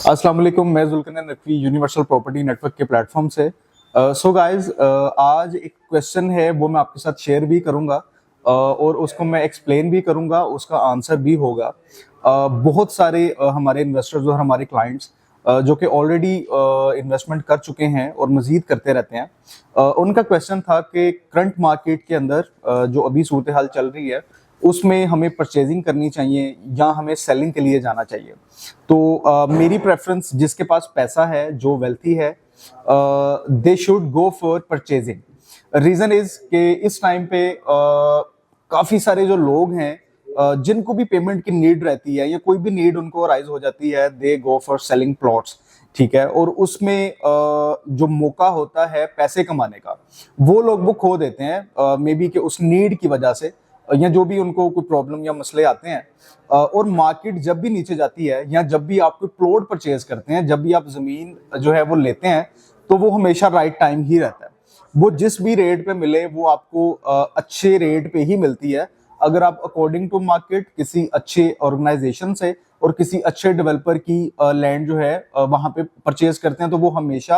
अस्सलाम वालेकुम, मैं Zulqarnain Naqvi universal property network के प्लेटफॉर्म से। सो गाइस, आज एक क्वेश्चन है वो मैं आपके साथ शेयर भी करूंगा और उसको मैं एक्सप्लेन भी करूंगा, उसका आंसर भी होगा। बहुत सारे हमारे इन्वेस्टर्स और हमारे क्लाइंट्स जो कि ऑलरेडी इन्वेस्टमेंट कर चुके हैं और मजीद करते रहते हैं, उनका क्वेश्चन था कि करंट मार्केट के अंदर जो अभी सूरत हाल चल रही है उसमें हमें परचेजिंग करनी चाहिए या हमें सेलिंग के लिए जाना चाहिए। तो मेरी प्रेफरेंस, जिसके पास पैसा है, जो वेल्थी है, they should go for purchasing. Reason is कि इस टाइम पे काफी सारे जो लोग हैं जिनको भी पेमेंट की नीड रहती है या कोई भी नीड उनको राइज हो जाती है, दे गो फॉर सेलिंग प्लॉट्स। ठीक है, और उसमें जो मौका होता है पैसे कमाने का, वो लोग वो खो देते हैं मे बी कि उस नीड की वजह से, या जो भी उनको कोई प्रॉब्लम या मसले आते हैं। और मार्केट जब भी नीचे जाती है या जब भी आप कोई प्लॉट परचेज करते हैं, जब भी आप जमीन जो है वो लेते हैं, तो वो हमेशा राइट टाइम ही रहता है। वो जिस भी रेट पे मिले वो आपको अच्छे रेट पे ही मिलती है। अगर आप अकॉर्डिंग टू मार्केट किसी अच्छे ऑर्गेनाइजेशन से और किसी अच्छे डेवलपर की लैंड जो है वहां पे परचेज करते हैं, तो वो हमेशा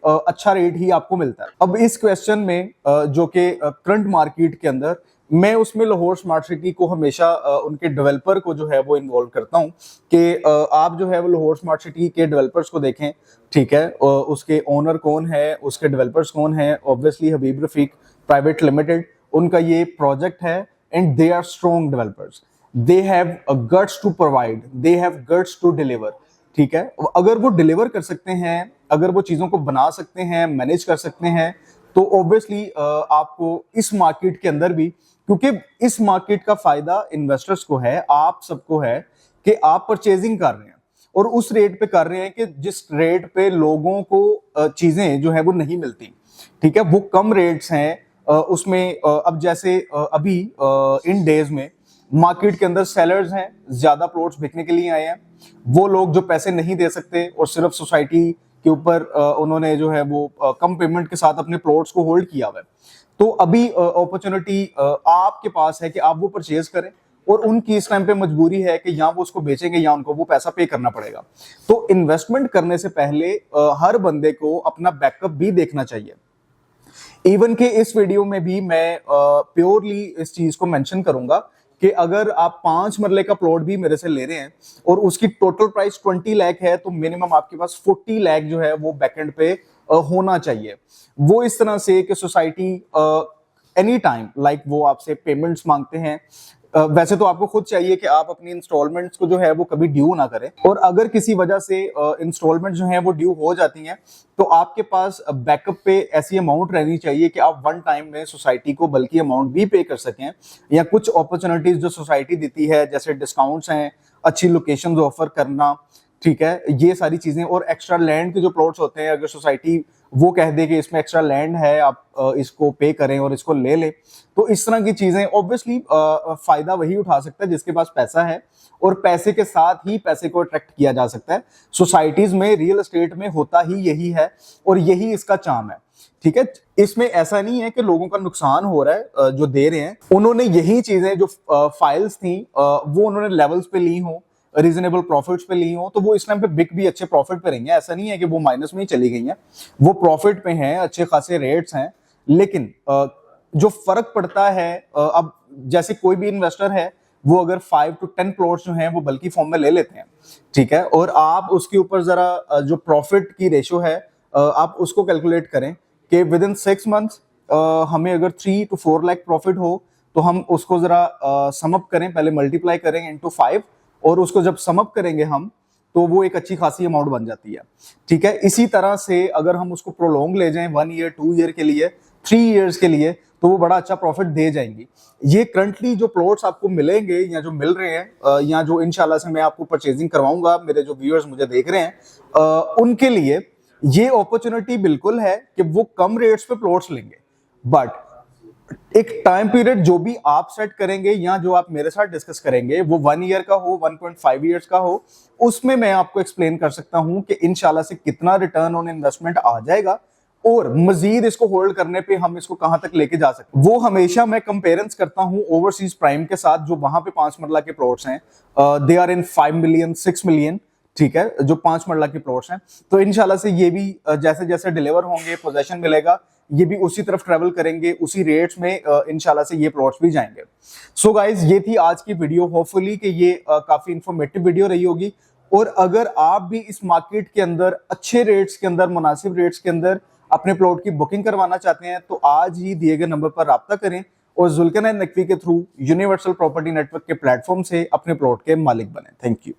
अच्छा रेट ही आपको मिलता है। अब इस क्वेश्चन में जो कि करंट मार्केट के अंदर, मैं उसमें लाहौर स्मार्ट सिटी को हमेशा उनके डेवलपर को जो है वो इन्वॉल्व करता हूं कि आप जो है वो लाहौर स्मार्ट सिटी के डेवलपर्स को देखें। ठीक है, उसके ओनर कौन है, उसके डेवलपर्स कौन है? Obviously Habib Rafiq private limited, उनका ये प्रोजेक्ट है and they are strong developers. They have guts to provide, they have guts to deliver. ठीक है, अगर वो डिलीवर कर सकते हैं, अगर वो चीजों को बना सकते हैं, मैनेज कर सकते हैं, तो ऑब्वियसली आपको इस मार्केट के अंदर भी, क्योंकि इस मार्केट का फायदा इन्वेस्टर्स को है, आप सबको है, कि आप परचेजिंग कर रहे हैं और उस रेट पे कर रहे हैं कि जिस रेट पे लोगों को चीजें जो है वो नहीं मिलती। ठीक है, वो कम रेट्स हैं उसमें। अब जैसे अभी इन डेज में मार्केट के अंदर सेलर्स हैं, ज्यादा प्लॉट्स बिकने के लिए आए हैं। वो लोग जो पैसे नहीं दे सकते और सिर्फ सोसाइटी के ऊपर उन्होंने जो है वो कम पेमेंट के साथ अपने प्लॉट्स को होल्ड किया हुआ है, तो अभी अपॉर्चुनिटी आपके पास है कि आप वो परचेज करें। और उनकी इस टाइम पे मजबूरी है कि या वो उसको बेचेंगे या उनको वो पैसा पे करना पड़ेगा। तो इन्वेस्टमेंट करने से पहले हर बंदे को अपना बैकअप भी देखना चाहिए। इवन के इस वीडियो में भी मैं प्योरली इस चीज को मेंशन करूंगा कि अगर आप 5 मरले का प्लॉट भी मेरे से ले रहे हैं और उसकी टोटल प्राइस 20 लाख है, तो मिनिमम आपके पास 40 लाख जो है वो बैकएंड पे होना चाहिए। वो इस तरह से कि सोसाइटी एनी टाइम लाइक वो आपसे पेमेंट्स मांगते हैं। वैसे तो आपको खुद चाहिए कि आप अपनी इंस्टॉलमेंट्स को जो है वो कभी ड्यू ना करें, और अगर किसी वजह से इंस्टॉलमेंट जो है वो ड्यू हो जाती हैं, तो आपके पास बैकअप पे ऐसी अमाउंट रहनी चाहिए कि आप वन टाइम में सोसाइटी को बल्कि अमाउंट भी पे कर सकें। या कुछ अपॉर्चुनिटीज जो सोसाइटी देती है, जैसे डिस्काउंट्स हैं, अच्छी लोकेशंस ऑफर करना, ठीक है, ये सारी चीजें। और एक्स्ट्रा लैंड के जो प्लॉट्स होते हैं, अगर सोसाइटी वो कह दे कि इसमें एक्स्ट्रा लैंड है, आप इसको पे करें और इसको ले लें, तो इस तरह की चीजें ऑब्वियसली फायदा वही उठा सकता है जिसके पास पैसा है, और पैसे के साथ ही पैसे को अट्रैक्ट किया जा सकता है। सोसाइटीज में, रियल एस्टेट में होता ही यही है और यही इसका चार्म है। ठीक है, इसमें ऐसा नहीं है कि लोगों का नुकसान हो रहा है जो दे रहे हैं। उन्होंने यही चीजें जो फाइल्स थी वो उन्होंने लेवल्स पे ली हो, रीजनेबल प्रॉफिट्स पे ली हो, तो वो इस टाइम पे बिग भी अच्छे प्रॉफिट पे रहेंगे। ऐसा नहीं है कि वो माइनस में ही चली गई हैं, वो प्रॉफिट पे हैं, अच्छे खासे रेट्स हैं। लेकिन जो फर्क पड़ता है, अब जैसे कोई भी इन्वेस्टर है, वो अगर 5 to 10 प्लॉट्स जो हैं वो बल्कि फॉर्म में ले लेते हैं, ठीक है, और आप उसके ऊपर जरा जो प्रॉफिट की रेशो है आप उसको कैलकुलेट करें कि विद इन 6 मंथ्स हमें अगर 3 to 4 लाख प्रॉफिट हो, तो हम उसको जरा समअप करें, पहले मल्टीप्लाई करें इंटू 5, और उसको जब समअप करेंगे हम, तो वो एक अच्छी खासी अमाउंट बन जाती है। ठीक है, इसी तरह से अगर हम उसको प्रोलॉन्ग ले जाएं 1 ईयर, 2 ईयर के लिए, 3 ईयर्स के लिए, तो वो बड़ा अच्छा प्रॉफिट दे जाएंगी। ये करंटली जो प्लॉट्स आपको मिलेंगे या जो मिल रहे हैं या जो इंशाल्लाह से मैं आपको परचेजिंग करवाऊंगा, मेरे जो व्यूअर्स मुझे देख रहे हैं उनके लिए ये अपॉर्चुनिटी बिल्कुल है कि वो कम रेट्स पे प्लॉट्स लेंगे। बट एक टाइम पीरियड जो भी आप सेट करेंगे या जो आप मेरे साथ डिस्कस करेंगे, वो 1 ईयर का हो, 1.5 ईयर्स का हो, उसमें मैं आपको एक्सप्लेन कर सकता हूं कि इंशाल्लाह से कितना रिटर्न ऑन इन्वेस्टमेंट आ जाएगा और मजीद इसको होल्ड करने पे हम इसको कहां तक लेके जा सकते हैं। वो हमेशा मैं कंपेरेंस करता हूं ओवरसीज प्राइम के साथ, जो वहां पे 5 मरला के प्लॉट्स हैं, they are in 5 million, 6 million. ठीक है, जो 5 मरला की प्लॉट्स हैं। तो इंशाल्लाह से ये भी जैसे जैसे डिलीवर होंगे, पोजेशन मिलेगा, ये भी उसी तरफ ट्रेवल करेंगे, उसी रेट्स में इंशाल्लाह से ये प्लॉट्स भी जाएंगे। सो गाइज, ये थी आज की वीडियो। होपफुली कि ये काफी इंफॉर्मेटिव वीडियो रही होगी। और अगर आप भी इस मार्केट के अंदर अच्छे रेट्स के अंदर, मुनासिब रेट्स के अंदर अपने प्लॉट की बुकिंग करवाना चाहते हैं तो आज ही दिए गए नंबर पर राब्ता करें और जुल्करनैन नकवी के थ्रू यूनिवर्सल प्रॉपर्टी नेटवर्क के प्लेटफॉर्म से अपने प्लॉट के मालिक बने। Thank you.